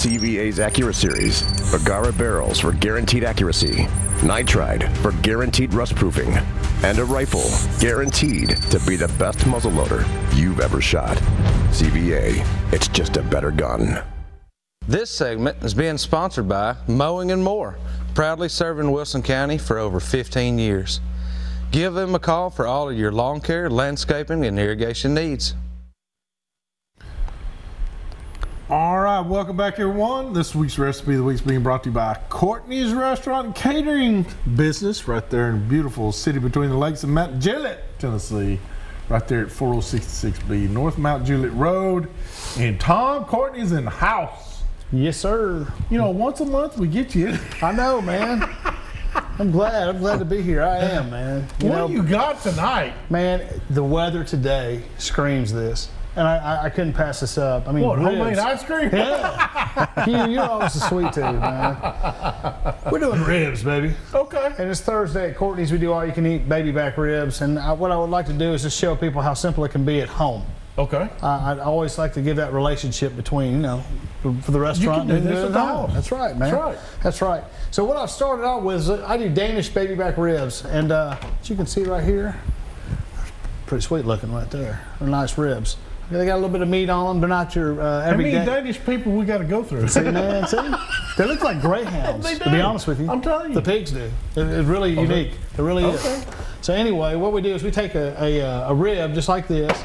CVA's AccuraSeries, Bagara barrels for guaranteed accuracy, nitride for guaranteed rust-proofing, and a rifle guaranteed to be the best muzzleloader you've ever shot. CVA, it's just a better gun. This segment is being sponsored by Mowing and More, proudly serving Wilson County for over 15 years. Give them a call for all of your lawn care, landscaping, and irrigation needs. All right, welcome back, everyone. This week's recipe of the week is being brought to you by Courtney's Restaurant and Catering Business, right there in beautiful city between the lakes of Mount Juliet, Tennessee, right there at 4066B North Mount Juliet Road. And Tom, Courtney's in the house. Yes, sir. You know, once a month we get you. I know, man. I'm glad to be here. I am, man. What do you got tonight? Man, the weather today screams this. And I couldn't pass this up. I mean, what, ribs. homemade ice cream? Yeah. You're always a sweet tooth, man. We're doing ribs, baby. Okay. And it's Thursday at Courtney's. We do all you can eat baby back ribs. And what I would like to do is just show people how simple it can be at home. Okay. I'd always like to give that relationship between, you know, for the restaurant. You can do this at home. That's right, man. That's right. That's right. So what I've started out with is I do Danish baby back ribs. And as you can see right here, pretty sweet looking right there. They're nice ribs. They got a little bit of meat on them. They're not your everyday. How many Danish people we got to go through? See, man, see? They look like greyhounds, They do. to be honest with you. I'm telling you. The pigs do. It's really unique. It really Okay. is. So anyway, what we do is we take a rib just like this,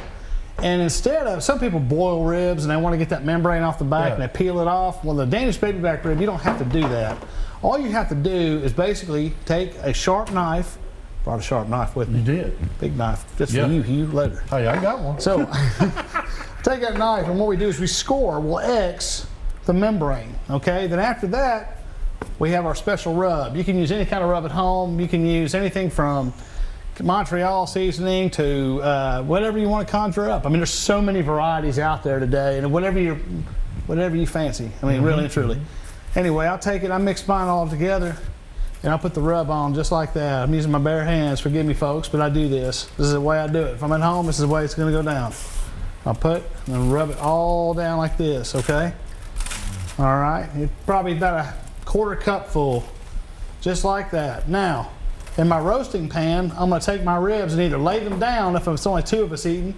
and instead of, some people boil ribs and they want to get that membrane off the back and they peel it off. Well, the Danish baby back rib, you don't have to do that. All you have to do is basically take a sharp knife. Brought a sharp knife with me. You did. Big knife, just for you later. Hey, I got one. So, take that knife, and what we do is we score, we'll X the membrane, okay? Then after that, we have our special rub. You can use any kind of rub at home. You can use anything from Montreal seasoning to whatever you want to conjure up. I mean, there's so many varieties out there today, and whatever you fancy. I mean, really and truly. Anyway, I'll take it, I mix mine all together, and I'll put the rub on just like that. I'm using my bare hands, forgive me folks, but I do this. This is the way I do it. If I'm at home, this is the way it's gonna go down. I'll put and rub it all down like this, okay? All right, it's probably about a quarter cup full, just like that. Now, in my roasting pan, I'm gonna take my ribs and either lay them down if it's only two of us eating.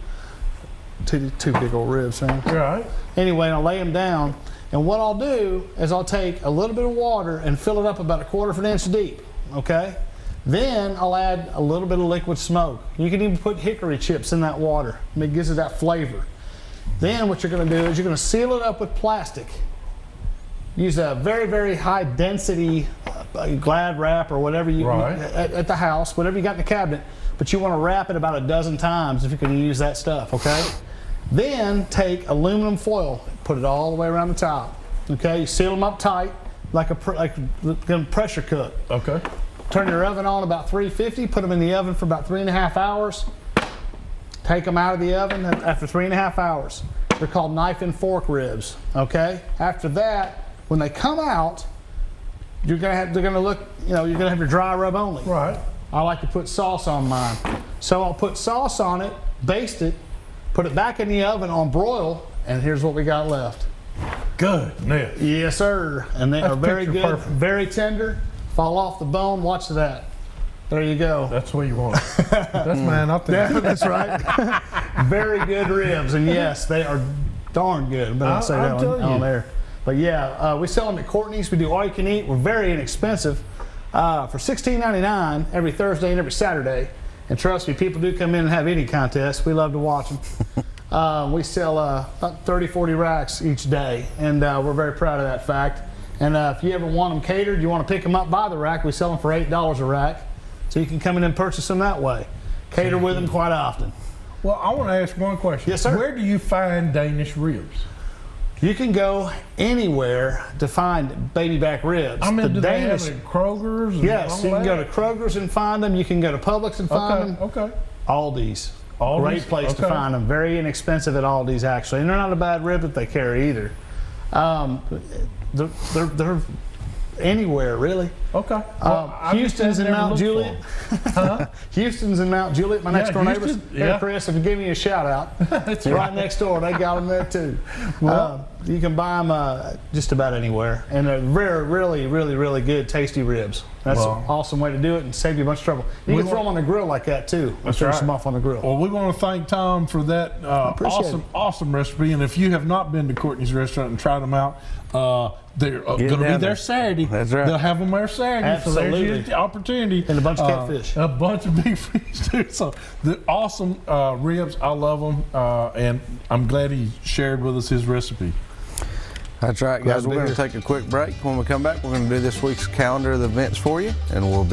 Two big old ribs, man. Right. Anyway, I'll lay them down. And what I'll do is I'll take a little bit of water and fill it up about a quarter of an inch deep, okay? Then I'll add a little bit of liquid smoke. You can even put hickory chips in that water. It gives it that flavor. Then what you're gonna do is you're gonna seal it up with plastic. Use a very, very high density Glad wrap or whatever you at the house, whatever you got in the cabinet, but you wanna wrap it about a dozen times if you're gonna use that stuff, okay? Then take aluminum foil, put it all the way around the top. Okay, you seal them up tight, like a pressure cook. Okay. Turn your oven on about 350, put them in the oven for about 3.5 hours. Take them out of the oven after 3.5 hours. They're called knife and fork ribs. Okay. After that, when they come out, they're gonna look, you know, you're gonna have your dry rub only. Right. I like to put sauce on mine, so I'll put sauce on it, baste it. Put it back in the oven on broil, and here's what we got left. Goodness. Yes, sir. And they are very good, perfect. Very tender, fall off the bone. Watch that. There you go. That's what you want. That's man up there. Yeah, that's right. Very good ribs, and yes, they are darn good. But I'll say that on there. But yeah, we sell them at Courtney's. We do all you can eat. We're very inexpensive. For $16.99 every Thursday and every Saturday. And trust me, people do come in and have eating contests. We love to watch them. We sell about 30, 40 racks each day, and we're very proud of that fact. And if you ever want them catered, you want to pick them up by the rack, we sell them for $8 a rack. So you can come in and purchase them that way. Cater with them quite often. Well, I want to ask one question. Yes, sir. Where do you find Danish ribs? You can go anywhere to find baby back ribs. I mean, do they have it at Kroger's? Yes, you can go to Kroger's and find them. You can go to Publix and find them. Okay. Aldi's. Aldi's? Great place to find them. Very inexpensive at Aldi's, actually. And they're not a bad rib that they carry either. They're anywhere, really. Okay. Well, Houston's in Mount Juliet. Houston's in Mount Juliet. My next door neighbors. Hey, Chris, if you give me a shout out, it's right next door. They got them there too. Well, You can buy them just about anywhere, and they're really good, tasty ribs. That's an awesome way to do it and save you a bunch of trouble. You can throw them on the grill like that too. That's throw right. some off on the grill. Well, we want to thank Tom for that awesome recipe. And if you have not been to Courtney's restaurant and tried them out, they're going to be there Saturday. That's right. They'll have them there Saturday. Absolutely. So there's your opportunity. And a bunch of catfish. A bunch of big fish too. So the awesome ribs. I love them, and I'm glad he shared with us his recipe. That's right, guys. We're going to take a quick break. When we come back, we're going to do this week's calendar of the events for you, and we'll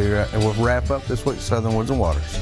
wrap up this week's Southern Woods and Waters.